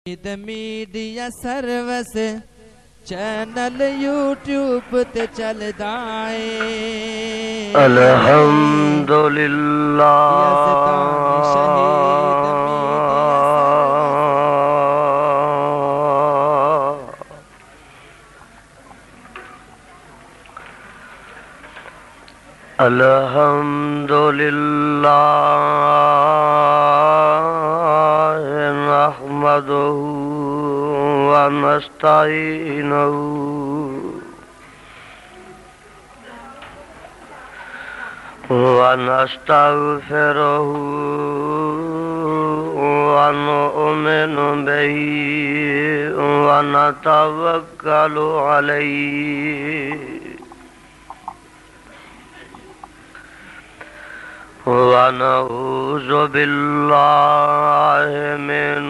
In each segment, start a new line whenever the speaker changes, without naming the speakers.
Media service channel YouTube تے چلدا اے
الحمدللہ
یزدان شہید میڈیا
الحمدللہ نحمده ونستعینه ونستغفره ونؤمن به ونتوکل علیه ونعوذ باللہ من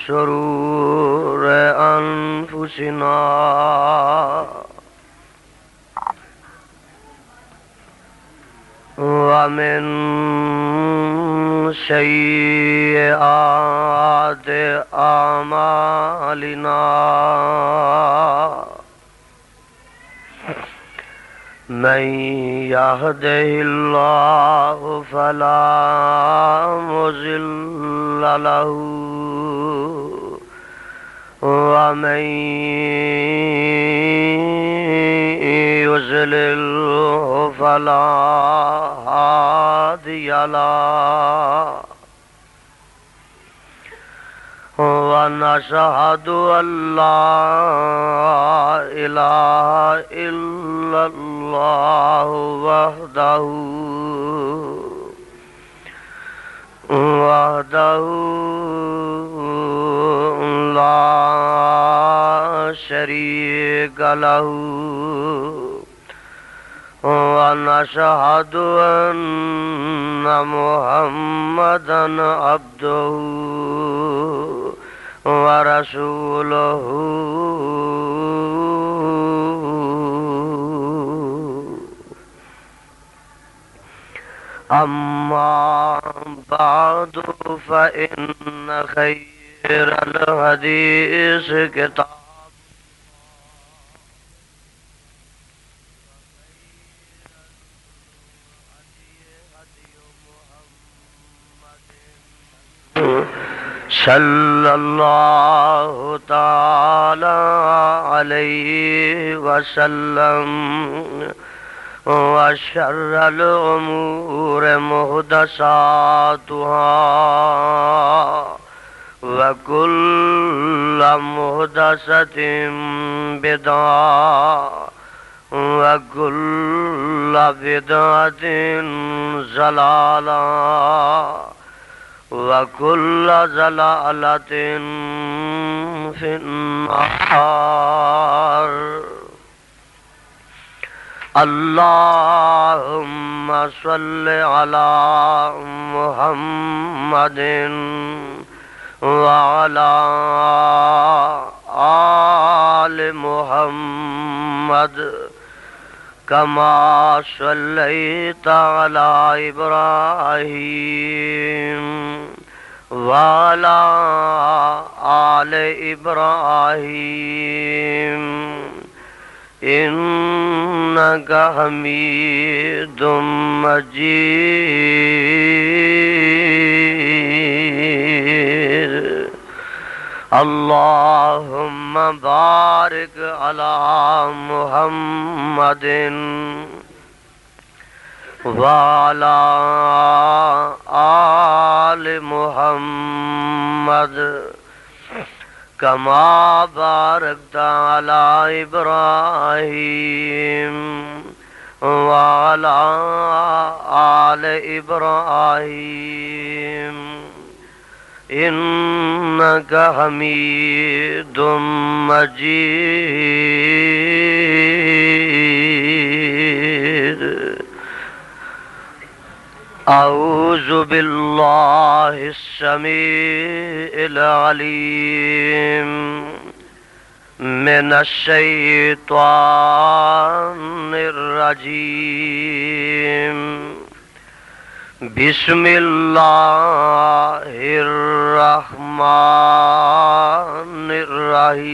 شرور انفسنا ومن سیئات اعمالنا من يهده الله فلا مضل له ومن يضلل فلا هادي له ونشهد أن لا إله إلا الله وحده لا شريك له ونشهد أن محمدا عبده ورسوله أما بعد فإن خير الحديث كتاب صلى الله تعالى عليه وسلم وشر الأمور محدثاتها وكل محدثة بدعة وكل بدعة ضلالة وكل ضلالة في النار اللهم صل على محمد وعلى آل محمد كما صليت على إبراهيم وعلى آل إبراهيم إنك حميد مجيد اللهم بارك على محمد وعلى آل محمد كما باركت على إبراهيم وعلى آل إبراهيم إنك حميد مجيد أعوذ بالله السميع العليم من الشيطان الرجيم بسم اللہ الرحمن الرحیم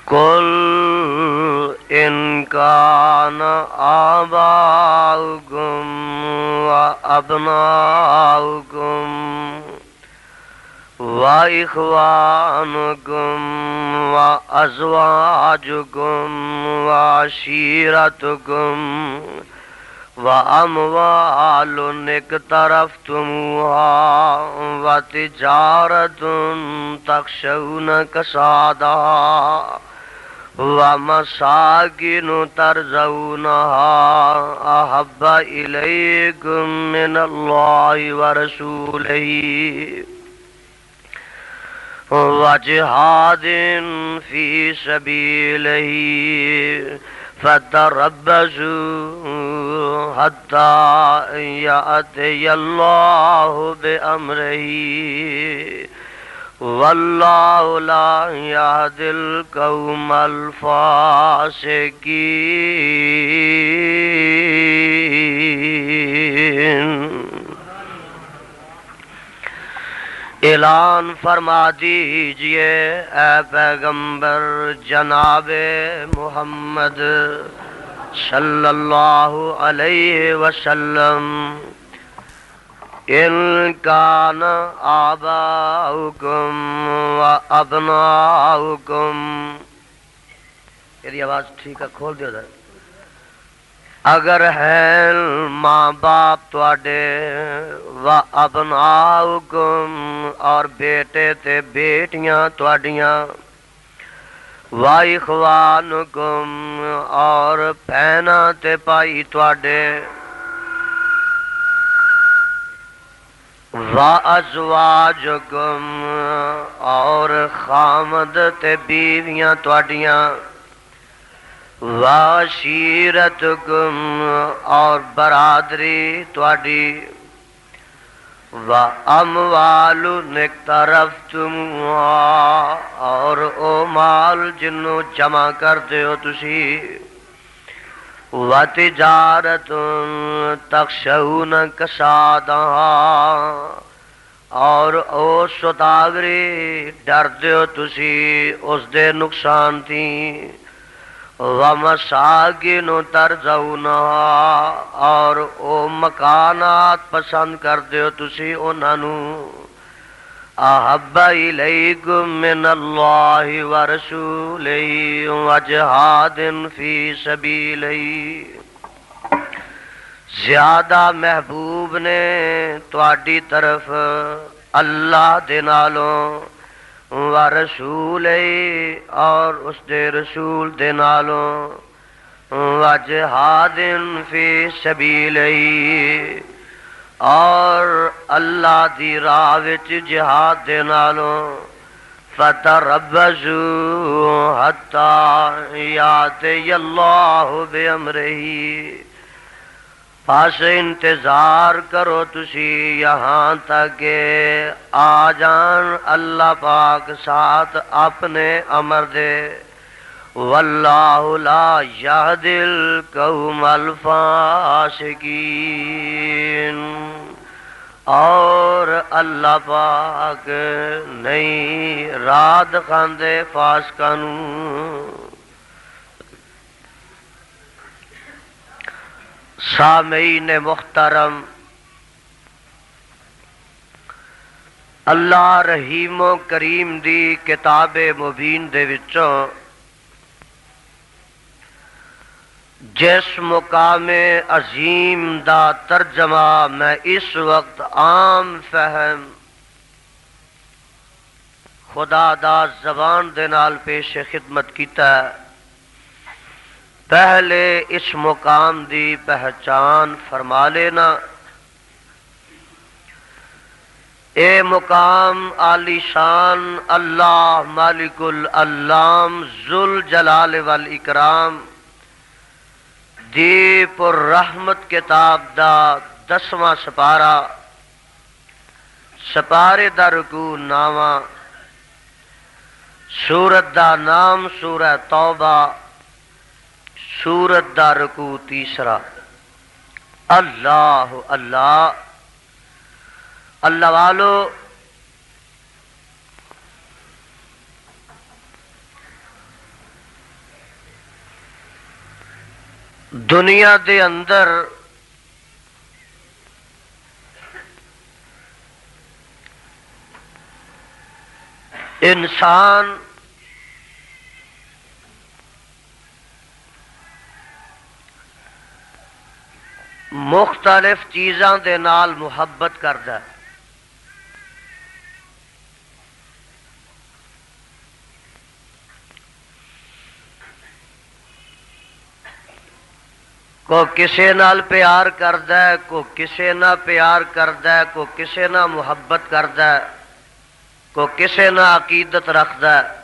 قل ان کان آباؤکم وابناؤکم وإخوانكم وأزواجكم وعشيرتكم وأموال اقترفتموها وتجارة تخشون كسادها ومساكن ترضونها أحب إليكم من الله ورسوله وجهاد في سبيله فتربصوا حتى يأتي الله بأمره والله لا يهدي القوم الفاسقين۔ اعلان فرما دیجئے اے پیغمبر جناب محمد صلی اللہ علیہ وسلم، ان کان آباؤکم و ابناؤکم، یہ آواز ٹھیک ہے، کھول دیو ذرا، اگر ہیں ماں باپ تواڈے و ابناؤکم اور بیٹے تے بیٹیاں تواڈیاں، و اخوانکم اور بہناں تے بھائی تواڈے، و ازواجکم اور خامد تے بیویاں تواڈیاں، وعشیرتکم اور برادری تواڈی، واموال اقترفتموها اور او مال جنوں جمع کرتے ہو تسی، وتجارت تخشون کسادها اور او سوداگری ڈردے ہو تسی اس دے نقصان تھی، وَمَسَاكِنُ تَرْضَوْنَهَا اور او مکانات پسند کردے ہو تسی انہاں نوں، أَحَبَّ إِلَيْكُم مِّنَ اللَّهِ وَرَسُولِهِ وَجِهَادٍ فِي سَبِيلِهِ، زیادہ محبوب نے تواڈی طرف اللہ دے نالوں ورسول اور اس دے رسول دے نالوں، وجہاد فی سبیلہ اور اللہ دی راہ وچ جہاد دے نالوں، فتربصوا حتی یاتی اللہ بامرہ، پس انتظار کرو تسی یہاں تک کہ آ جان اللہ پاک ساتھ اپنے امر دے، واللہ لا یہدی القوم الفاسقین، اور اللہ پاک نہیں راہ دکھاندے فاسقاں نوں۔ سامعین محترم، اللہ رحیم و کریم دی کتاب مبین دے وچوں جس مقام عظیم دا ترجمہ میں اس وقت عام فہم خدا دا زبان دے نال پیش خدمت کیتا ہے، پہلے اس مقام دی پہچان فرما لینا۔ اے مقام عالی شان اللہ مالک العلام ذوال جلال والاکرام دی پر رحمت کتاب دا 10واں سپارہ، سپارے دا رکوع 9واں، سورت دا نام سورہ توبہ، سورت دا رکوع تیسرا۔ اللہ اللہ اللہ والو دنیا دے اندر انسان مختلف چیزاں دے نال محبت کردا ہے۔ کو کسے نال پیار کردا ہے، کو کسے نہ پیار کردا ہے، کو کسے نہ محبت کردا ہے، کو کسے نہ عقیدت رکھدا ہے۔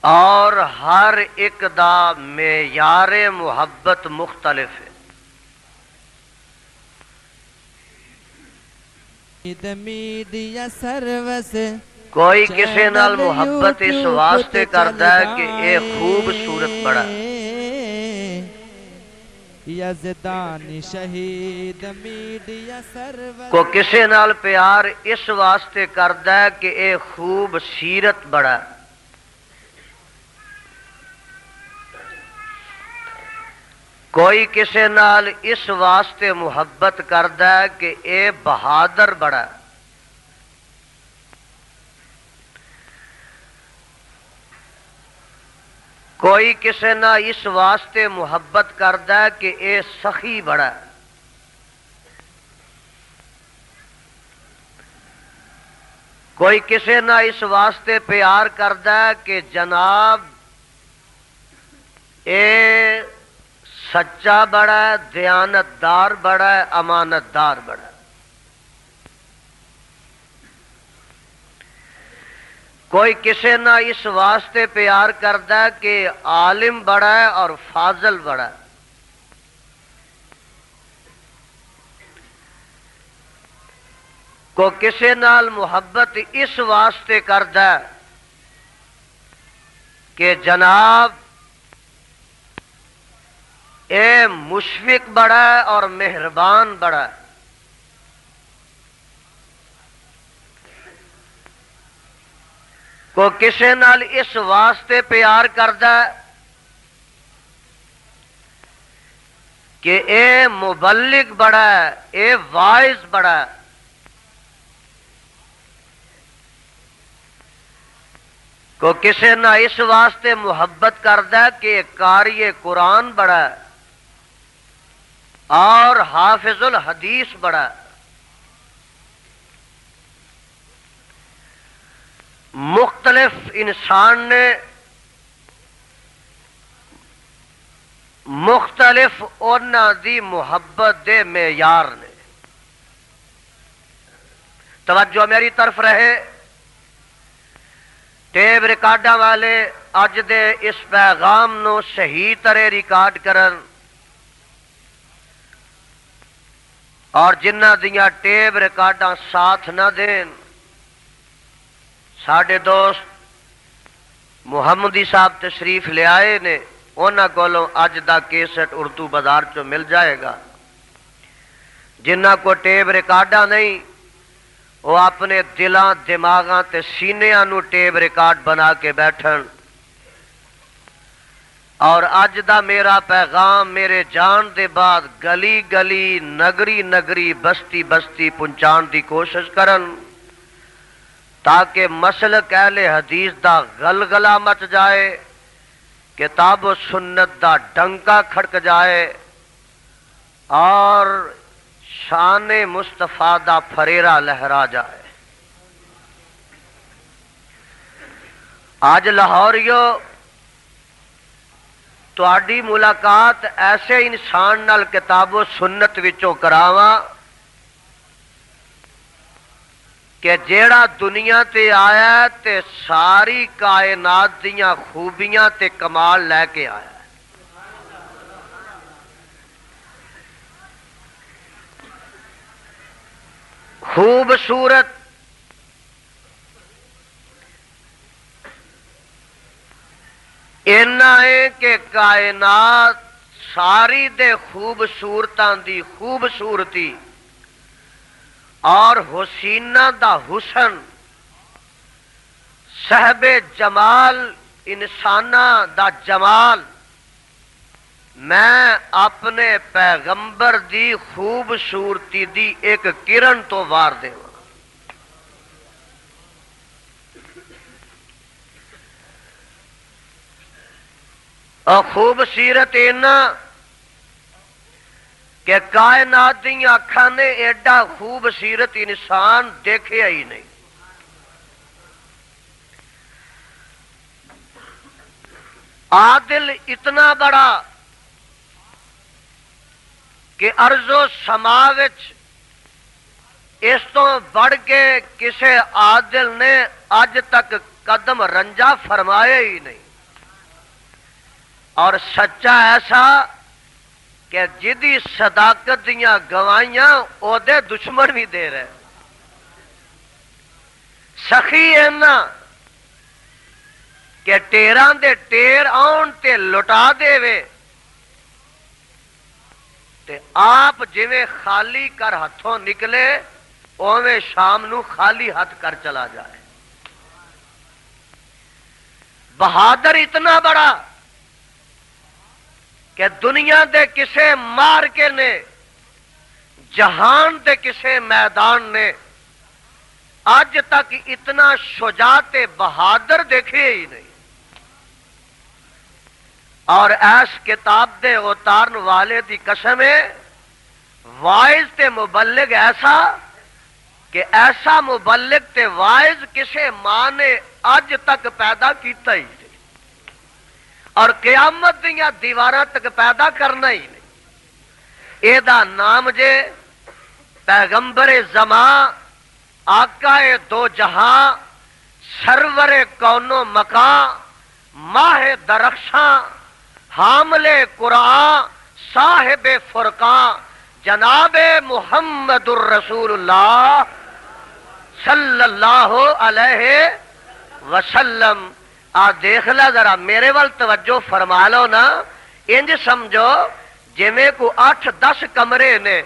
اور ہر ایک دا معیار محبت مختلف ہے۔
میڈیا سروس
کوئی کسی نال محبت اس واسطے کردا ہے کہ اے خوبصورت بڑا ہے۔
یزدانی شہید میڈیا سروس
کو کسی نال پیار اس واسطے کردا ہے کہ اے خوب سیرت بڑا ہے۔ کوئی کسی نال اس واسطے محبت کردا ہے کہ اے بہادر بڑا ہے۔ کوئی کسی نہ اس واسطے محبت کردا ہے کہ اے سخی بڑا ہے۔ کوئی کسی نہ اس واسطے پیار کردا ہے کہ جناب اے سچا بڑا ہے، دیانتدار بڑا ہے، امانت دار بڑا ہے۔ کوئی کسی نہ اس واسطے پیار کردا ہے کہ عالم بڑا ہے اور فاضل بڑا ہے۔ کو کسی نال محبت اس واسطے کردا ہے کہ جناب اے مشفق بڑا ہے اور مہربان بڑا ہے۔ کو کسی نال اس واسطے پیار کردا ہے کہ اے مبلغ بڑا ہے، اے واعظ بڑا ہے۔ کو کسی نہ اس واسطے محبت کردا ہے کہ قاری قرآن بڑا ہے اور حافظ الحدیث بڑا ہے۔ مختلف انسان نے مختلف انہاں دی محبت دے معیار نے۔ توجہ میری طرف رہے، ٹیپ ریکارڈاں والے اج دے اس پیغام نو صحیح طرح ریکارڈ کرن، اور جنہ دیاں ٹیپ ریکارڈاں ساتھ نہ دین، ساڈے دوست محمدی صاحب تشریف لے آئے نے، انہاں کولوں اج دا کیسٹ اردو بازار چوں مل جائے گا۔ جنہ کو ٹیپ ریکارڈاں نہیں، وہ اپنے دلاں دماغاں تے سینیاں نو ٹیپ ریکارڈ بنا کے بیٹھن، اور اج دا میرا پیغام میرے جان دے بعد گلی گلی نگری نگری بستی بستی پہنچان دی کوشش کرن، تاکہ مسلک اہل حدیث دا غلغلہ مچ جائے، کتاب و سنت دا ڈنکا کھڑک جائے، اور شان مصطفیٰ دا فریرہ لہرا جائے۔ آج لاہوریو تہاڈی ملاقات ایسے انسان نال کتاب و سنت وچوں کراواں کہ جیڑا دنیا تے آیا تے ساری کائنات دیاں خوبیاں تے کمال لے کے آیا۔ خوبصورت اینا ہے کہ کائنات ساری دے خوبصورتاں دی خوبصورتی اور حسینہ دا حسن صاحب جمال انسانہ دا جمال میں اپنے پیغمبر دی خوبصورتی دی ایک کرن تو وار دے اور خوبصورت اینا کہ کائنات دی آنکھاں نے ایڈا خوبصورت انسان دیکھے ہی نہیں. عادل اتنا بڑا کہ ارض و سما وچ اس تو بڑھ کے کسے عادل نے اج تک قدم رنجا فرمایا ہی نہیں. اور سچا ایسا کہ جدی صداقت دیاں گوائیاں او دے دشمن بھی دے رہے. سخی اینا کہ ٹیران دے ٹیر آن تے لٹا دے وے تے آپ جویں خالی کر ہتھوں نکلے اویں شام نو خالی ہاتھ کر چلا جائے. بہادر اتنا بڑا کہ دنیا دے کسے مار کے نے جہان دے کسے میدان نے آج تک اتنا شجاعت بہادر دیکھے ہی نہیں. اور ایس کتاب دے اتارن والے دی قسم ہے وائز تے مبلغ ایسا کہ ایسا مبلغ تے وائز کسے ماں نے آج تک پیدا کیتا ہی نہیں اور قیامت دیاں دیواراں تک پیدا کرنا ہی نہیں. اے دا نام جے پیغمبر زمان آقا دو جہاں سرور کون و مکان ماہ درخشاں حامل قرآن صاحب فرقان جناب محمد الرسول اللہ صلی اللہ علیہ وسلم. آ دیکھ لا ذرا میرے وال توجہ فرما لو نا. انج سمجھو جویں کو 8-10 کمرے نے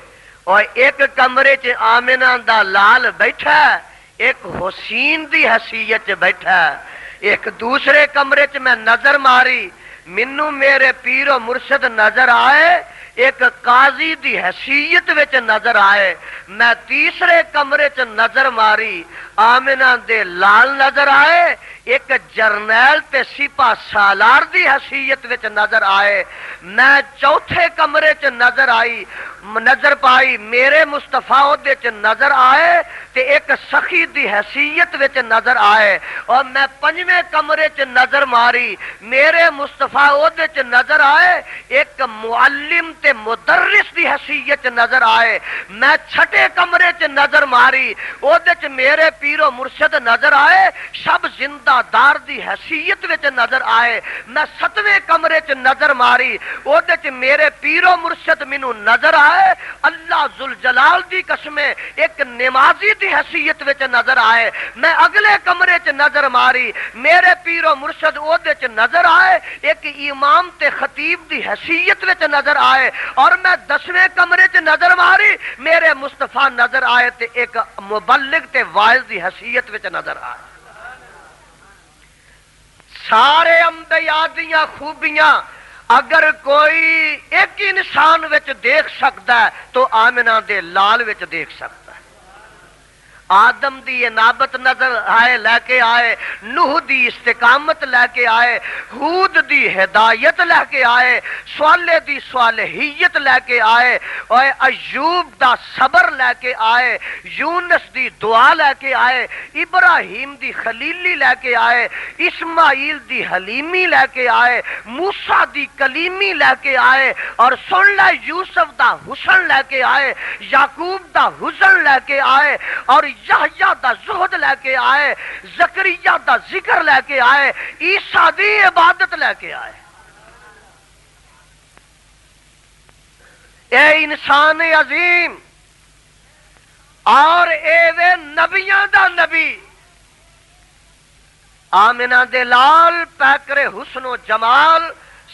اور ایک کمرے چ آمنہ دا لال بیٹھا ہے ایک حسین دی حیثیت چ بیٹھا ہے. ایک دوسرے کمرے چ میں نظر ماری منو میرے پیر و مرشد نظر آئے ایک قاضی دی حیثیت وچ نظر آئے. میں تیسرے کمرے چ نظر ماری آمنہ دے لال نظر آئے ایک جرنیل تے سپاہ سالار دی حیثیت وچ نظر آئے. میں چوتھے کمرے چ نظر پائی میرے مصطفیٰ دے چ نظر آئے تے ایک سخی دی حیثیت وچ نظر آئے. اور میں پنجویں کمرے چ نظر ماری میرے مصطفیٰ دے چ نظر آئے ایک معلم تے مدرس دی حیثیت نظر آئے. میں چھٹے کمرے چ نظر ماری او دے چ میرے پیر و مرشد نظر آئے شب زندہ دار دی حیثیت وچ نظر آئے. میں 7ویں کمرے چ نظر ماری او دے چ میرے پیر و مرشد مینوں نظر آئے اللہ ذوالجلال دی قسم ایک نمازی دی حیثیت وچ نظر آئے. میں اگلے کمرے چ نظر ماری میرے پیر و مرشد او دے چ نظر آئے ایک امام تے خطیب دی حیثیت وچ نظر آئے. اور میں 10ویں کمرے چ نظر ماری میرے مصطفیٰ نظر آئے تے ایک مبلغ تے واعظ دی حیثیت وچ نظر آئے. سارے انبیاء دیاں خوبیاں اگر کوئی ایک انسان وچ دیکھ سکتا ہے تو آمنہ دے لال وچ دیکھ سکتا ہے. آدم دی انابت نظر آئے لے کے آئے نوح دی استقامت لے کے آئے ہود دی ہدایت لے کے آئے صالح دی صالحیت لے کے آئے اور ایوب دا صبر لے کے آئے یونس دی دعا لے کے آئے ابراہیم دی خلیلی لے کے آئے اسماعیل دی حلیمی لے کے آئے موسیٰ دی کلیمی لے کے آئے اور سن لے یوسف دا حسن لے کے آئے یعقوب دا حسن لے کے آئے اور یحییٰ دا زہد لے کے آئے زکریا دا ذکر لے کے آئے عیسیٰ دی عبادت لے کے آئے. اے انسان عظیم اور اے وے نبیاں دا نبی آمنہ دے لال پیکر حسن و جمال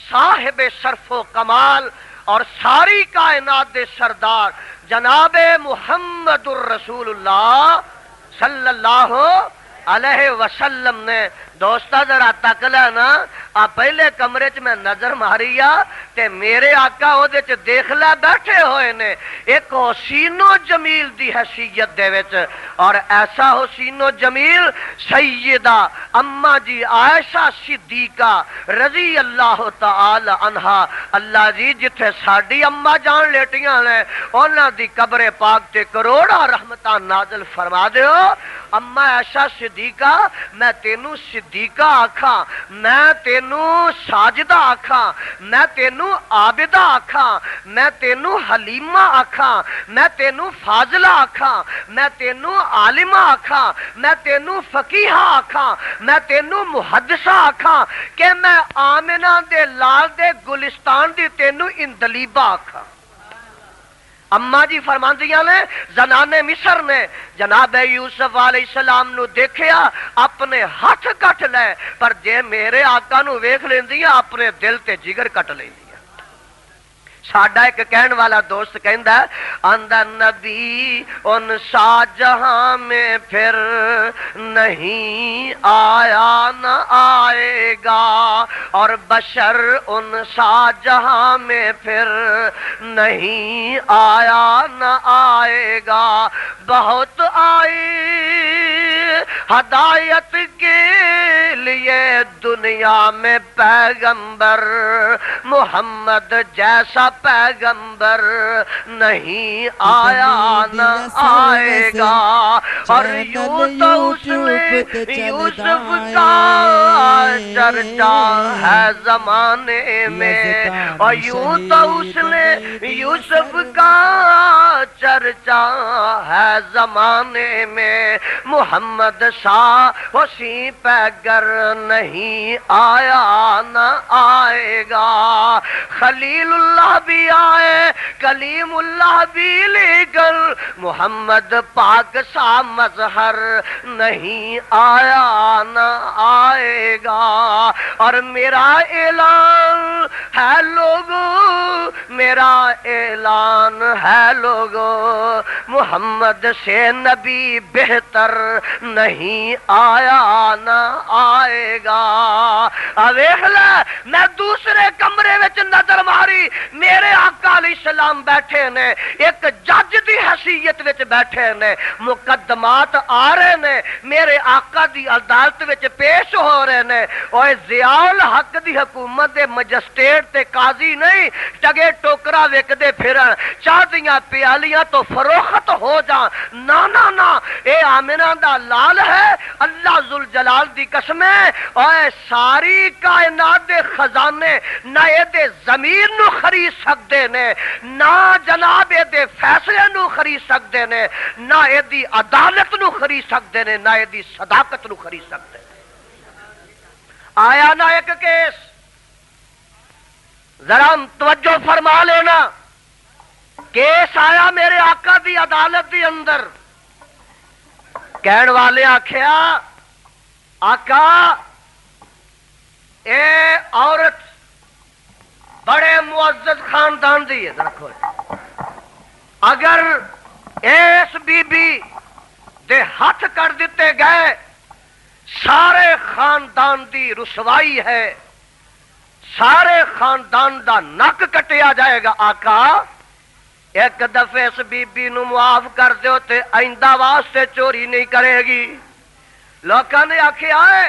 صاحب شرف و کمال اور ساری کائنات دے سردار جناب محمد الرسول اللہ صلی اللہ علیہ وسلم نے دوستا ذرا تک لینا آ پہلے کمرے چ میں نظر ماری تے میرے آقا او دے چ دیکھ لے بیٹھے ہوئے نے ایک حسین و جمیل دی حیثیت دے وچ اور ایسا حسین و جمیل سیدہ اما جی عائشہ صدیقہ رضی اللہ تعالی عنہا اللہ جی جتھے ساڈی اما جان لیٹیاں نے انہاں دی قبر پاک تے کروڑا رحمتاں نازل فرما دیو اما عائشہ صدیقہ میں تینوں صدیقہ آکھاں میں تینوں ساجدہ آکھاں میں تینوں عابدہ آکھاں میں تینوں حلیمہ آکھاں میں تینوں فاضلہ آکھاں میں تینوں عالمہ آکھاں میں تینوں فقیہہ آکھاں میں تینوں محدثہ آکھاں کہ میں آمنہ دے لال دے گلستان دی تینوں اندلیبہ آکھاں اما جی فرماندیاں نے زنانے مصر نے جناب یوسف علیہ السلام نو دیکھیا اپنے ہاتھ کٹ لے پر جے میرے آقا نو ویکھ لیندیاں اپنے دل تے جگر کٹ لیندیاں ساڈا ایک کہن والا دوست کہندا ہے اندر نبی ان سا جہاں میں پھر نہیں آیا نہ آئے گا اور بشر ان سا جہاں میں پھر نہیں آیا نہ آئے گا بہت آئی ہدایت کے لیے دنیا میں پیغمبر محمد جیسا پیغمبر نہیں آیا نہ آئے گا اور یوں تو اس نے یوسف کا چرچا ہے زمانے میں اور یوں تو اس نے یوسف کا چرچا ہے زمانے میں محمد سا اسی پیگر نہیں آیا نہ آئے گا خلیل اللہ بھی آئے کلیم اللہ بھی لیکن محمد پاک سا مظہر نہیں آیا نہ آئے گا اور میرا اعلان ہے لوگو میرا اعلان ہے لوگو محمد سے نبی بہتر نہیں آیا نہ آئے گا دیکھ لے میں دوسرے کمرے وچ نظر ماری میرے آقا علیہ السلام بیٹھے نے ایک جج دی حیثیت وچ بیٹھے نے مقدمات آ رہے نے میرے آقا دی عدالت وچ پیش ہو رہے نے اوے ضیاء الحق دی حکومت دے مجسٹریٹ تے قاضی نہیں ٹگے ٹوکرا وکدے پھرن چاہ دیاں پیالیاں تو فروخت ہو جان نا نا نا اے آمنہ دا لال ہے اللہ ذوالجلال دی قسم ہے اوے ساری کائنات دے خزانے نہ اے دے ضمیر نو خرید سکدے نے نہ جناب اے دے فیصلے نو خرید سکدے نے نہ اے دی عدالت نو خرید سکدے نے نہ اے دی صداقت نو خرید سکدے آیا نہ ایک کیس ذرا توجہ فرما لینا کیس آیا میرے آقا دی عدالت دی اندر کہن والے آکھیا آقا اے عورت بڑے معزز خاندان دی ہے رکھو اگر اس بی بی دے ہاتھ کر دیتے گئے سارے خاندان دی رسوائی ہے سارے خاندان دا نک کٹیا جائے گا آقا ایک دفعہ اس بی بی نو معاف کر دیو تے آئندہ واسطے چوری نہیں کرے گی لوکاں نے آکھیا ہے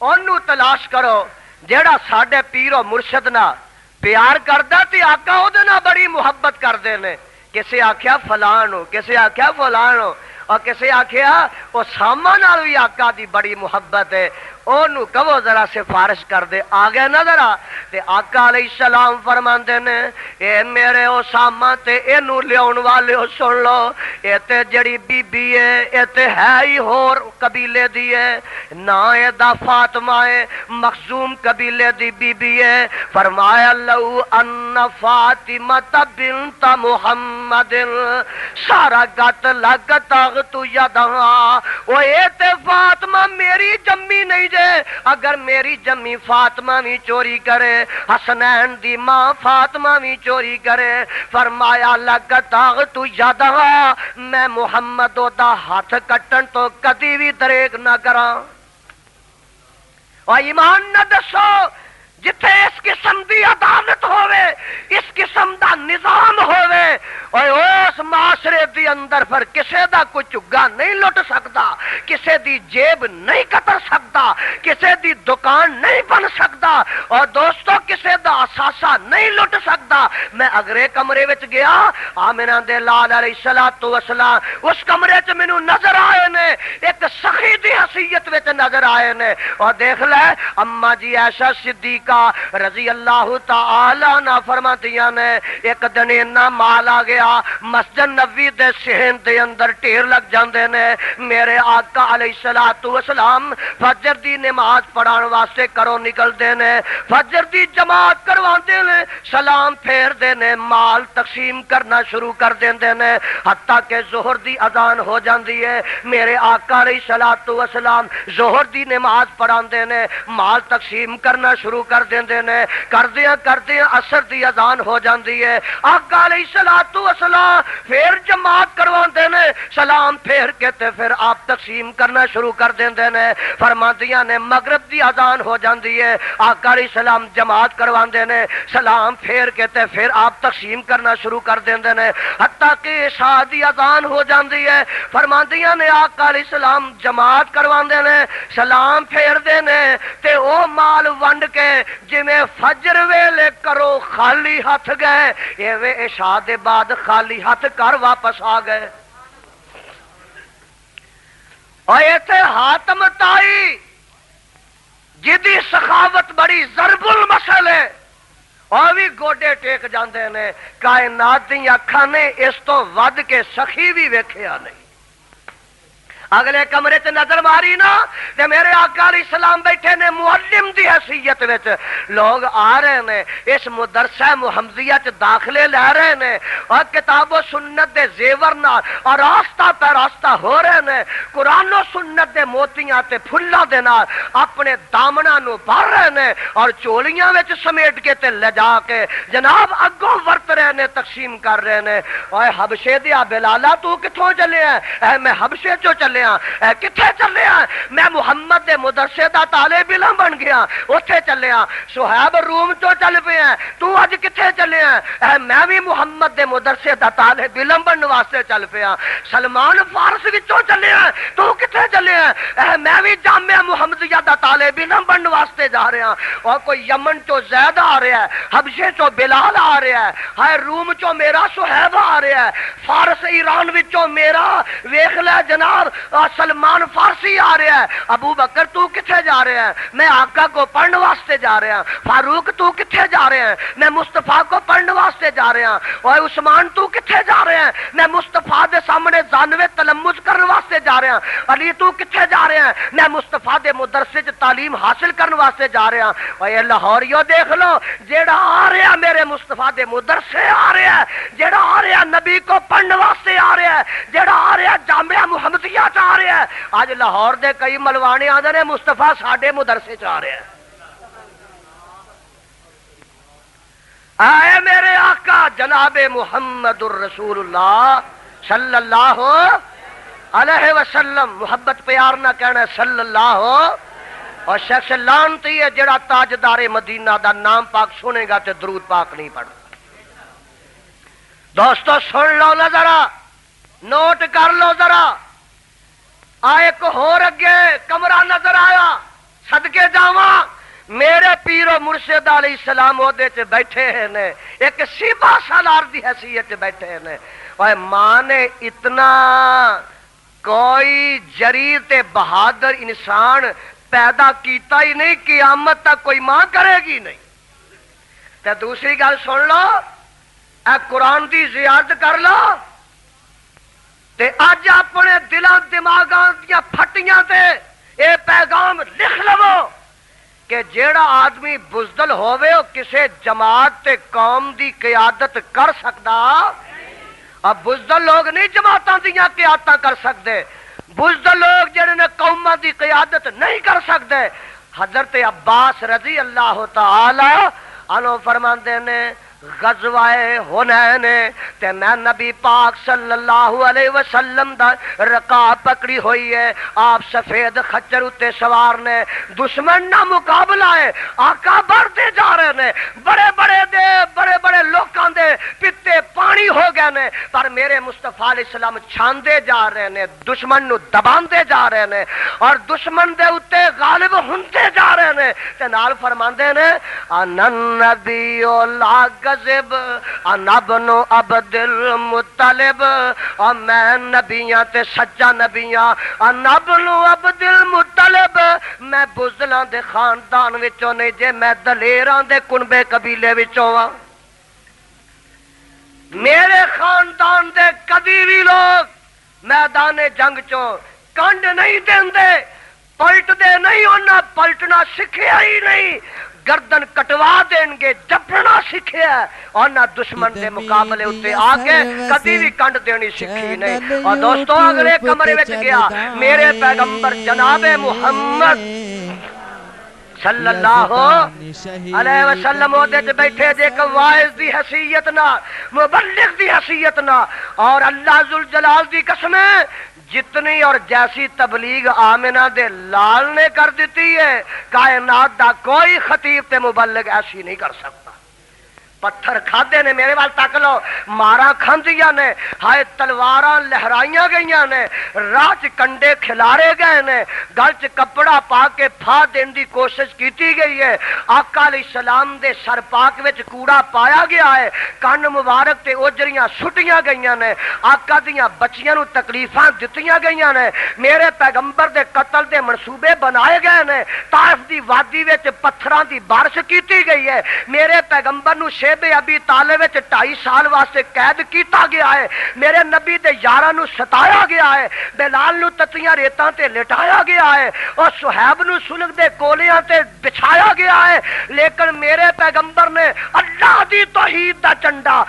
اونوں تلاش کرو جیڑا ساڈے پیر و مرشد نال پیار کردا تے آقا او دے نال بڑی محبت کردے نے کسے آکھیا فلان ہو کسے آکھیا فلان ہو اور کسے آکھیا او ساما نال وی آقا دی بڑی محبت ہے اونوں کہو ذرا سفارش کر دے آ گئے نا ذرا تے آقا علیہ السلام فرماندے نے اے میرے اسامہ تے اینوں لیاون والے سن لو اے تے جڑی بی بی ہے اے تے ہے ہی ہور قبیلے دی ہے نا اے دا فاطمہ ہے مخزوم قبیلے دی بی بی ہے فرمایا لو ان فاطمہ بنت محمد سارا گت لگ تاغ تو یدہا او اے تے فاطمہ میری جمی نہیں جے اگر میری جمی فاطمہ بھی چوری کرے حسنین دی ماں فاطمہ بھی چوری کرے فرمایا لگتا تو یادہ میں محمد دا ہاتھ کٹن تو کدی بھی دریغ نہ کراں اور ایمان نہ دسو جتھے اس قسم دی عدالت ہوئے اس قسم دا نظام ہوئے اور اس معاشرے دی اندر پر کسے دا کوئی چگا نہیں لٹ سکتا کسے دی جیب نہیں قطر سکتا کسے دی دکان نہیں بن سکتا اور دوستو کسے دا اثاثہ نہیں لٹ سکتا میں اگرے کمرے وچ گیا آمنہ دے لال علیہ السلام اس کمرے چ مینوں نظر آئے نے ایک سخی دی حیثیت وچ نظر آئے نے اور دیکھ لے اما جی عائشہ صدیقہ رضی اللہ تعالی نہ فرماتیاں نے ایک دن اتنا مال آ گیا مسجد نبوی دے صحن دے اندر ڈھیر لگ جاندے نے میرے آقا علیہ السلام فجر دی نماز پڑھان واسطے کرو نکل دے نے فجر دی جماعت کرواندے نے سلام پھیر دے نے مال تقسیم کرنا شروع کر دیندے نے حتیٰ کہ ظہر دی اذان ہو جاندی ہے میرے آقا علیہ السلام ظہر دی نماز پڑھاندے نے مال تقسیم کرنا شروع کر دیندے نے کردیاں عصر دی اذان ہو جاندی ہے آقا علیہ السلام پھر جماعت کرواندے نے سلام پھیر کے تے پھر آپ تقسیم کرنا شروع کر دیندے نے فرماندیاں نے مغرب دی اذان ہو جاندی ہے آقا علیہ السلام جماعت کرواندے نے سلام پھیر کے تے پھر آپ تقسیم کرنا شروع کر دیندے نے حتیٰ کہ عشاء دی اذان ہو جاندی ہے فرماندیاں نے آقا علیہ السلام جماعت کرواندے نے سلام پھیر دے نے تے او مال ونڈ کے جی میں فجر ویلے کرو خالی ہاتھ گئے ایویں عشاء دے بعد خالی ہاتھ کر واپس آ گئے اور ایتھے حاتم تائی جدی سخاوت بڑی ضرب المثل ہے اور بھی گوڈے ٹیک جاندے نے کائنات دی اکھاں نے اس تو ود کے سخی بھی ویکھیا نہیں اگلے کمرے چ نظر ماری نا تے میرے آقا علیہ السلام بیٹھے نے معلم دی حیثیت وچ لوگ آ رہے نے اس مدرسہ محمدیہ چ داخلے لے رہے نے اور کتاب و سنت دے زیور نال اور راستہ پہ راستہ ہو رہے نے قرآن و سنت دے موتیاں تے پھلاں دے نال اپنے دامناں نو بھر رہے نے اور چولیاں وچ سمیٹ کے تے لے جا کے جناب اگوں ورت رہے نے تقسیم کر رہے نے اوے حبشے دیا بلالا تو کتھوں چلے ہے میں حبشے چوں چلے کتھے چلے میں محمد دے مدرسے دا طالب علم بن گیا اوتھے چلے صہیب روم چوں چل پے تو اج کتھے چلے میں بھی محمد دے مدرسے دا طالب علم بننے واسطے چل پیا سلمان فارس وچوں چلے تو کتھے چلے میں بھی جامعہ محمدیہ دا طالب علم بننے واسطے جا رہا اور کوئی یمن چوں زید آ رہا ہے حبشے چوں بلال آ رہا ہے ہائے روم چوں میرا صہیب آ رہا ہے فارس ایران وچوں میرا ویکھ لے جناب سلمان فارسی آ رہا ہے ابو بکر تو کتھے جا رہے ہیں میں آقا کو پڑھنے واسطے جا رہا ہوں فاروق تو کتھے جا رہے ہیں میں مصطفیٰ کو پڑھنے واسطے جا رہا ہوں اور عثمان تو کتھے جا رہے ہیں میں مصطفیٰ دے سامنے زانوے تلمذ کرنے واسطے جا رہا ہوں علی تو کتھے جا رہے ہیں میں مصطفیٰ دے مدرسے چ تعلیم حاصل کرنے واسطے جا رہا ہوں اور یہ لاہوریو دیکھ لو جیڑا آ رہا میرے مصطفیٰ دے مدرسے آ رہا ہے جیڑا آ رہا نبی کو پڑھنے واسطے آ رہا ہے جیڑا آ رہا جامعہ محمدیہ آ رہا ہے آج لاہور دے کئی ملوانے آدھے نے مصطفیٰ ساڈے مدرسے چ آ رہے ہیں آئے میرے آقا جناب محمد الرسول اللہ صلی اللہ علیہ وسلم محبت پیار نہ کہنا صلی اللہ اور شخص لعنتی ہے جڑا تاجدار مدینہ دا نام پاک سنے گا تے درود پاک نہیں پڑھتا دوستو سن لو نا ذرا نوٹ کر لو ذرا ایک ہور اگے کمرہ نظر آیا صدقے جاواں میرے پیر و مرشد علیہ السلام عہدے چ بیٹھے ہیں ایک سیبا سالار دی حیثیت چ بیٹھے ہیں اور ماں نے اتنا کوئی جریر تے بہادر انسان پیدا کیتا ہی نہیں قیامت تک کوئی ماں کرے گی نہیں تے دوسری گل سن لو اے قرآن دی زیارت کر لو تے اج اپنے دلاں دماغاں دیاں پھٹیاں تے اے پیغام لکھ لو کہ جیڑا آدمی بزدل ہووے او کسے جماعت تے قوم دی قیادت کر سکدا اب بزدل لوگ نہیں جماعتاں دیاں قیادتاں کر سکتے بزدل لوگ جڑے نے قوماں دی قیادت نہیں کر سکتے. حضرت عباس رضی اللہ تعالی عنہ فرماندے نے غزوہ حنین تے میں نبی پاک صلی اللہ علیہ وسلم دا رکاب پکڑی ہوئی ہے. آپ سفید خچر اتے سوار نے, دشمن نہ مقابلہ ہے, آقا بڑھتے جا رہے نے, بڑے بڑے لوکاں دے پتے پانی ہو گئے نے, پر میرے مصطفیٰ علیہ السلام چھاندے جا رہے نے, دشمن نو دباندے جا رہے نے اور دشمن دے اتے غالب ہوندے جا رہے نے. تے نال فرماندے نے انن نبی لا غضب انا ابن عبد المطلب, اور میں نبیاں تے سچا نبیاں, انا ابن عبد المطلب, میں بزدلاں دے خاندان وچوں نہیں جے میں دلیراں دے کنبے قبیلے وچوں ہاں. میرے خاندان دے کدی بھی لوگ میدان جنگ چوں کنڈ نہیں دیندے, پلٹ دے نہیں, انہاں پلٹنا سکھیا ہی نہیں, گردن کٹوا دیں گے, جپنا سکھیا ہے, اور نہ دشمن دے مقابلے اتے آ کے کدی بھی کنڈ دینی سکھی نہیں. اور دوستو اگلے کمرے وچ گیا میرے پیغمبر جناب محمد صلی اللہ علیہ وسلم وہ بیٹھے جے کہ واعظ دی حیثیت نہ, مبلغ دی حیثیت نہ, اور اللہ ذوالجلال دی قسم ہے جتنی اور جیسی تبلیغ آمنہ دے لال نے کر دیتی ہے, کائنات دا کوئی خطیب تے مبلغ ایسی نہیں کر سکتا. پتھر کھادے نے, میرے وال تک لو, مارا کھاندیاں نے, ہائے تلواراں لہرائیاں گئیاں نے, راہ چ کنڈے کھلارے گئے نے, گل چ کپڑا پا کے پھا دین دی کوشش کیتی گئی ہے, آقا علیہ السلام دے سر پاک وچ کوڑا پایا گیا ہے, کن مبارک تے اوجریاں سٹیاں گئیاں نے, آقا دیاں بچیاں نو تکلیفاں دتیاں گئیاں نے, میرے پیغمبر دے قتل دے منصوبے بنائے گئے نے, طائف دی وادی وچ پتھراں دی بارش کیتی گئی ہے, میرے پیغمبر نو ابی طالب 2.5 سال واسطے قید کیتا گیا ہے, میرے نبی دے یاراں نو ستایا گیا ہے, بلال نو تتیاں ریتاں تے لٹایا گیا ہے, اور صہیب نو سلگ دے کولیاں تے بچھایا گیا ہے, لیکن میرے پیغمبر نے اللہ دی توحید دا جھنڈا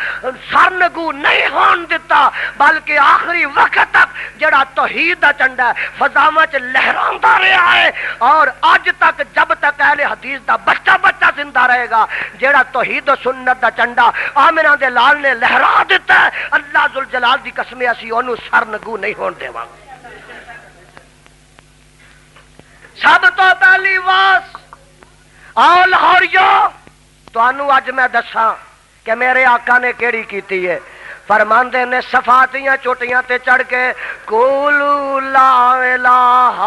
سرنگو نہیں ہون دیتا, بلکہ آخری وقت تک جڑا توحید دا جھنڈا فضاواں چ لہراندا رہا ہے, اور اج تک جب تک اہل حدیث دا بچہ زندہ رہے گا, جڑا توحید و سنت دا چنڈا آمنہ دے لال نے لہرا دیتا ہے, اللہ ذوالجلال دی قسم اسی اونوں سرنگو نہیں ہون دیواں. سب تو پہلی واس آؤ لاہوریو تانوں اج میں دساں کہ میرے آقا نے کیڑی کیتی ہے. فرماندے نے صفاتیاں چوٹیاں تے چڑھ کے قولوا لا الہ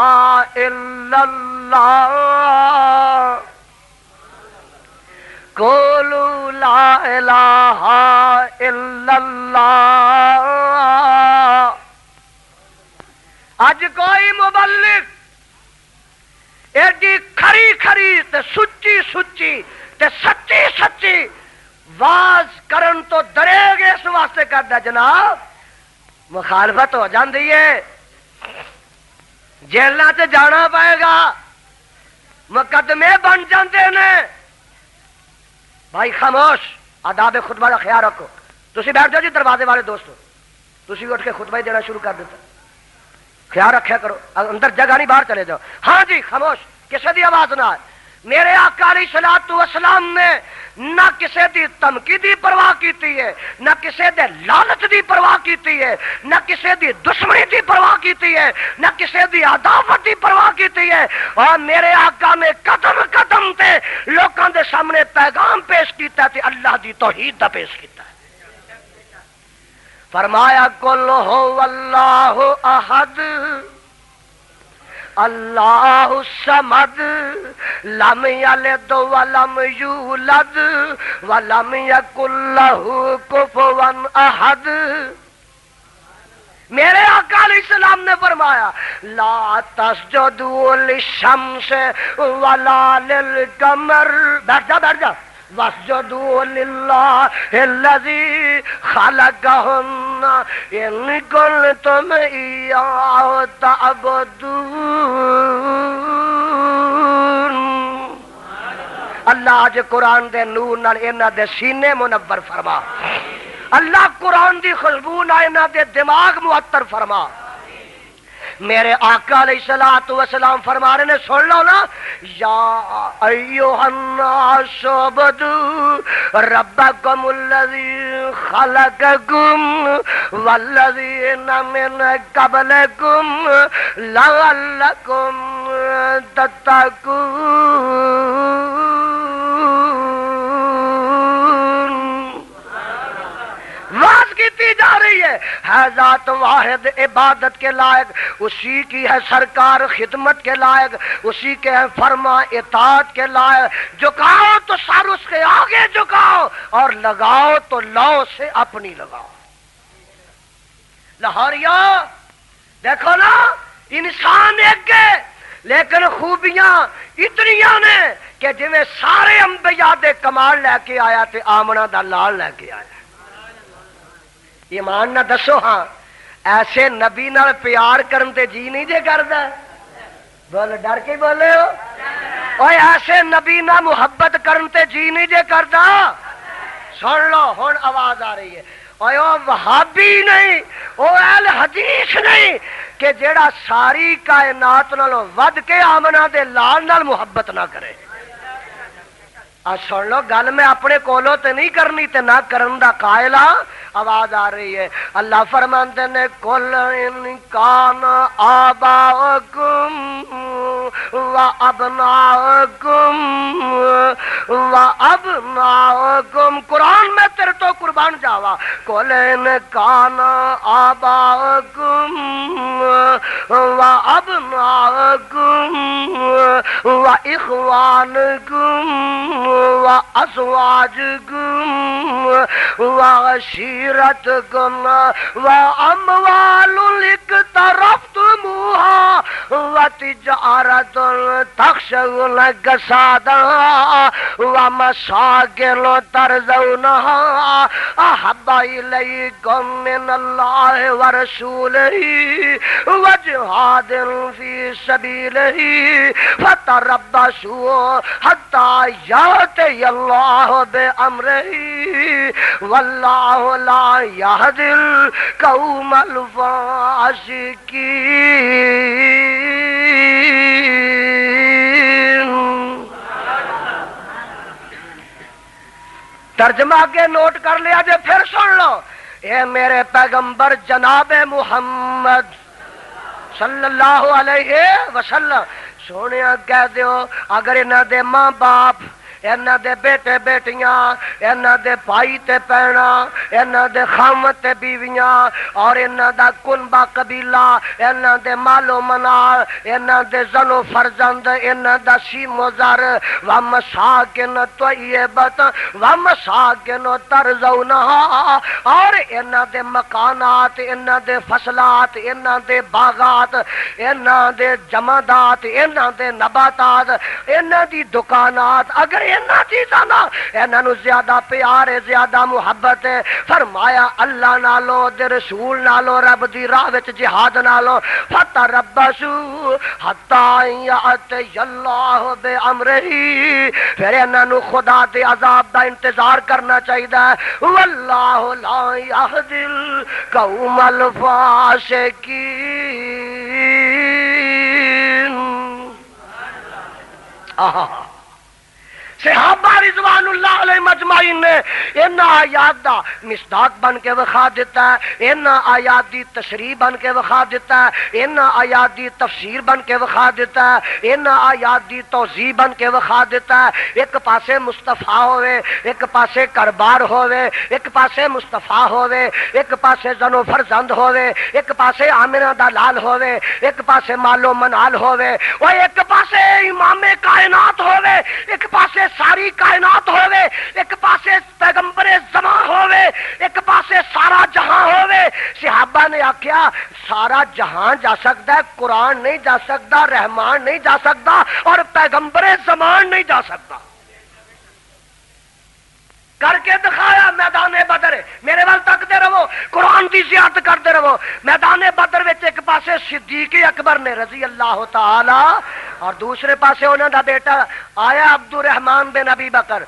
الا اللہ, قولوا لا الہ الا اللہ. اج کوئی مبلغ ایڈی کھری کھری تے سچی سچی تے سچی سچی واز کرن تو ڈرے گے, اس واسطے کردا جناب مخالفت ہو جاندی ہے, جیلاں تے جانا پائے گا, مقدمے بن جاندے نے. بھائی خاموش, آداب خطبہ کا خیال رکھو. تسی بیٹھ جاؤ جی دروازے والے دوستو, تسی اٹھ کے خطبہ ہی دینا شروع کر دیتا, خیال رکھیا کرو, اندر جگہ نہیں باہر چلے جاؤ. ہاں جی خاموش, کسی دی آواز نہ آئے. میرے آقا علیہ الصلوۃ والسلام نے نہ کسی دی دھمکی دی پرواہ کیتی ہے, نہ کسی دے لالچ دی پرواہ کیتی ہے, نہ کسی دی دشمنی دی پرواہ کیتی ہے, نہ کسی دی عداوت دی پرواہ کیتی ہے, اور میرے آقا نے قدم قدم تے لوکاں دے سامنے پیغام پیش کیتا تے اللہ دی توحید دا پیش کیتا ہے. فرمایا قل هو اللہ احد اللہ الصمد لم یلد ولم یولد ولم یکن لہ کفوا احد. میرے آقا علیہ السلام نے فرمایا لا تسجدوا للشمس ولا للقمر, بیٹھ جا واسجدوا للہ الذی خلقہن ان کنتم ایاہ تعبدون. اللہ اج قرآن دے نور نال انہاں دے سینے منور فرما, اللہ قرآن دی خوشبو نال انہاں دے دماغ معطر فرما. میرے آقا علیہ الصلوۃ والسلام فرما رہے نے، سن لو نا، یا ایھا الناس اعبدوا ربکم الذی خلقکم والذین من قبلکم لعلکم تتقون۔ واز کی جا رہی ہے ذات واحد عبادت کے لائق اسی کی ہے، سرکار خدمت کے لائق اسی کے ہے، فرما اطاعت کے لائق، جھکاؤ تو سر اس کے آگے جھکاؤ اور لگاؤ تو لو سے اپنی لگاؤ۔ لاہوریو دیکھو نا، انسان ایک ہے لیکن خوبیاں اتنیاں نے کہ جویں سارے انبیاء دے کمال لے کے آیا تے آمنہ دا لال لے کے آیا۔ ایمان نہ دسو ہاں ایسے نبی نال پیار کرن تے جی نہیں جے کردا؟ بول ڈر کے بولے ہو، اوے ایسے نبی نال محبت کرن تے جی نہیں جے کردا؟ سن لو ہن آواز آ رہی ہے، اوے او وہابی نہیں، او اہل حدیث نہیں کہ جیڑا ساری کائنات نالوں ود کے آمنہ دے لال نال محبت نہ کرے۔ سن لو گل میں اپنے کولوں تے نہیں کرنی تے نہ کرن دا قائل ہاں۔ آواز آ رہی ہے، اللہ فرماندے نے کل ان کان آباؤکم و ابناؤکم و ابناؤکم، قرآن میں تیرے تو قربان جاوا، کل ان کان آباؤکم و ابناؤکم و اخوانکم و ازواجکم و عشیرتکم و اموال اقترفتموها و تجارت تخشون کسادها و مساکن ترضونها احب الیکم من اللہ ورسولہ و جہاد فی سبیلہ فتربصوا حتی یأتی اللہ بامرہ واللہ لا یہدی القوم الفاسقین۔ ترجمہ آگے نوٹ کر لیا جے، پھر سن لو، اے میرے پیغمبر جناب محمد صلی اللہ علیہ وسلم سونے کہہ دیو، اگر انہاں دے ماں باپ، انہاں دے بیٹے بیٹیاں، انہاں دے بھائی تے بہنا، انہاں دے خامد تے بیویاں اور انہاں دا کنبہ قبیلہ، انہاں دے مال و منال، انہاں دے زن و فرزند، انہاں دا سیم و زر، ومساکن طیبت ومساکن ترضونہا، اور انہاں دے مکانات، انہاں دے فصلات، انہاں دے باغات، انہاں دے جمادات، انہاں دے نباتات، انہاں دی دکانات، اگر انہاں چیزاں دا انہاں نو زیادہ پیار ہے، زیادہ محبت ہے، فرمایا اللہ نالو، دے رسول نالو، رب دی راہ وچ جہاد نالو، فتربصوا حتی یأتی اللہ بامرہ، پھر انہاں نو خدا دے عذاب دا انتظار کرنا چاہیدا ہے، واللہ لا یہدی القوم الفاسقین۔ صحابہ رضوان اللہ علیہ مجمعین نے ان آیات دا مصداق بن کے وخا دیتا ہے، ان آیات دی تشریح بن کے وخا دیتا ہے، ان آیات دی تفسیر بن کے وخا دیتا ہے، ان آیات دی توضیح بن کے وخا دیتا ہے۔ ایک پاسے مصطفیٰ ہوئے، ایک پاسے کربار ہوئے، ایک پاسے مصطفیٰ ہوئے، ایک پاسے زن و فرزند ہوئے، ایک پاسے آمنہ دا لال ہوئے، ایک پاسے مال و منال ہوئے، اور ایک پاسے امام کائنات ہوئے، ایک پاسے ساری کائنات ہوئے، ایک پاسے پیغمبر زمان ہوئے، ایک پاسے سارا جہاں ہوئے۔ صحابہ نے آکھیا سارا جہاں جا سکتا ہے، قرآن نہیں جا سکتا، رحمان نہیں جا سکتا، اور پیغمبر زمان نہیں جا سکتا۔ کر کے دکھایا میدان بدر، میرے وال تکتے رہو، قرآن کی زیارت کرتے رہو۔ میدان بدر وچ ایک پاسے صدیق اکبر نے رضی اللہ تعالی، اور دوسرے پاسے انہوں دا بیٹا آیا عبد الرحمان بن ابی بکر۔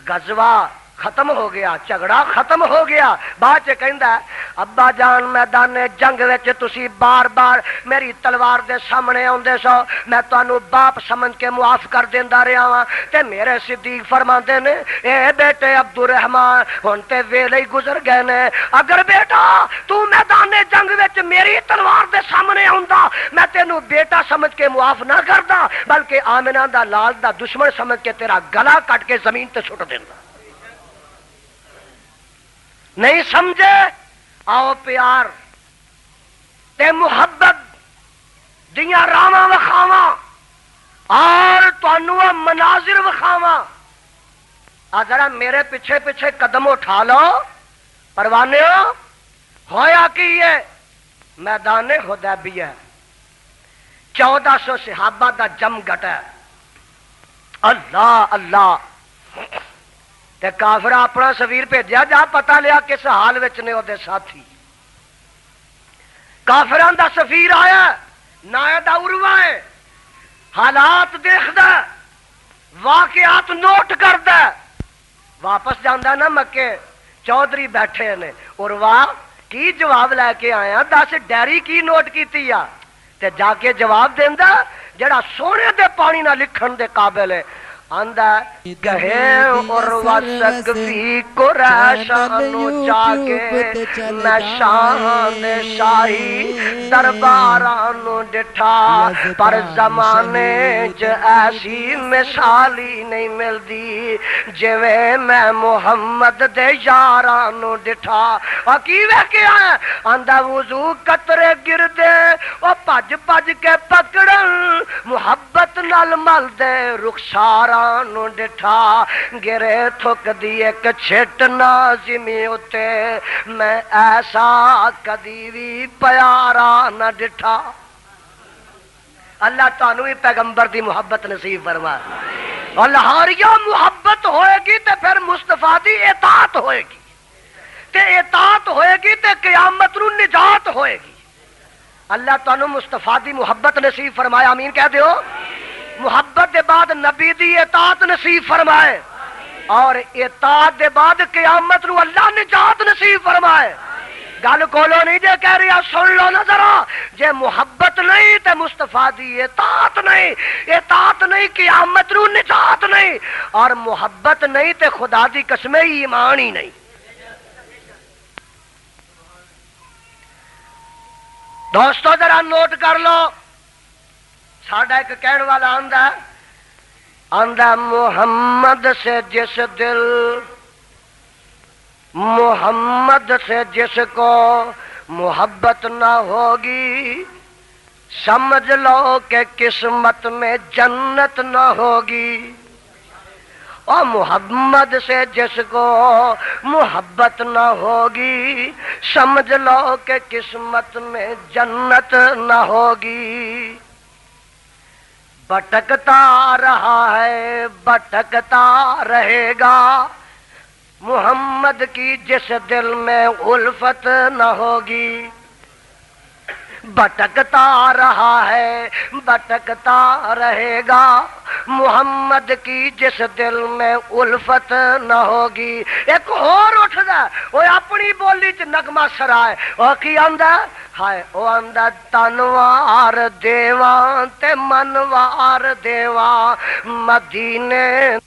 غزوہ ختم ہو گیا، جھگڑا ختم ہو گیا، بعد چ کہندا ابا جان میدان جنگ وچ تسی بار بار میری تلوار دے سامنے آندے سو، میں تانوں باپ سمجھ کے معاف کر دیندا رہیا ہاں، تے میرے صدیق فرماندے نے اے بیٹے عبد الرحمان ہن تے ویلے ہی گزر گئے نے، اگر بیٹا تو میدان جنگ وچ میری تلوار دے سامنے آندا میں تینوں بیٹا سمجھ کے معاف نہ کردا بلکہ آمنہ دا لال دا دشمن سمجھ کے تیرا گلا کٹ کے زمین تے سٹ دیندا۔ نہیں سمجھے؟ آؤ پیار تے محبت دیاں راواں وکھاواں اور تانوں مناظر وکھاواں، ذرا میرے پیچھے پیچھے قدم اٹھا لو پروانیو۔ ہویا کی ہے؟ میدان حدیبیہ 1400 صحابہ دا جم گٹا، اللہ اللہ، تے کافر اپنا سفیر بھیجا جا پتہ لیا کس حال وچ نے اودے ساتھی۔ کافران دا سفیر آیا نائدہ عروہ ہے، حالات دیکھدا واقعات نوٹ کردا، واپس جاندا نا مکے، چودھری بیٹھے نے، عروہ کی جواب لے کے آیا، دس ڈیری کی نوٹ کیتی آ، تے جا کے جواب دیندا جڑا سونے دے پانی نہ لکھن دے قابل ہے، آندہ کہے عروہ سقفی قریشانو جا کے میں شان شاہی دربارانو ڈٹھا، پر زمانے چ ایسی مثالی نہیں ملدی جویں میں محمد دے یارانو ڈٹھا۔ وکیوے کیا ہے؟ آندہ وضو قطرے گردے وہ پج پج کے پکڑن، محبت نال مل دے رخسارا نو ڈٹھا، گرے تھک دی ایک چھٹ نازمی اتے، میں ایسا کدی بھی پیارا نہ ڈٹھا۔ اللہ تانوں ہی پیغمبر دی محبت نصیب فرمائے، اور لہاریا محبت ہوئے گی تے پھر مصطفیٰ دی اطاعت ہوئے گی، تے اطاعت ہوئے گی تے قیامت نو نجات ہوئے گی۔ اللہ تانوں مصطفیٰ دی محبت نصیب فرمائے، آمین کہہ دیو۔ محبت دے بعد نبی دی اطاعت نصیب فرمائے، اور اطاعت دے بعد قیامت نو اللہ نجات نصیب فرمائے۔ گل کولو نہیں جے کہہ رہا، سن لو نا ذرا، جے محبت نہیں تے مصطفیٰ دی اطاعت نہیں، اطاعت نہیں قیامت نو نجات نہیں، اور محبت نہیں تے خدا دی قسم ایمان ہی نہیں۔ دوستو ذرا نوٹ کر لو، ساڈا ایک کہن والا آندا محمد سے جس دل، محمد سے جس کو محبت نہ ہوگی، سمجھ لو کہ قسمت میں جنت نہ ہوگی۔ اور محمد سے جس کو محبت نہ ہوگی، سمجھ لو کہ قسمت میں جنت نہ ہوگی۔ بھٹکتا رہا ہے بھٹکتا رہے گا، محمد کی جس دل میں الفت نہ ہوگی۔ بھٹکتا رہا ہے بھٹکتا رہے گا، محمد کی جس دل میں الفت نہ ہوگی۔ ایک اور اٹھدا وہ اپنی بولی چ نغمہ سرائے، وہ کی آندا ہائے، وہ آندا تنوار دیواں تے منوار دیواں، مدینے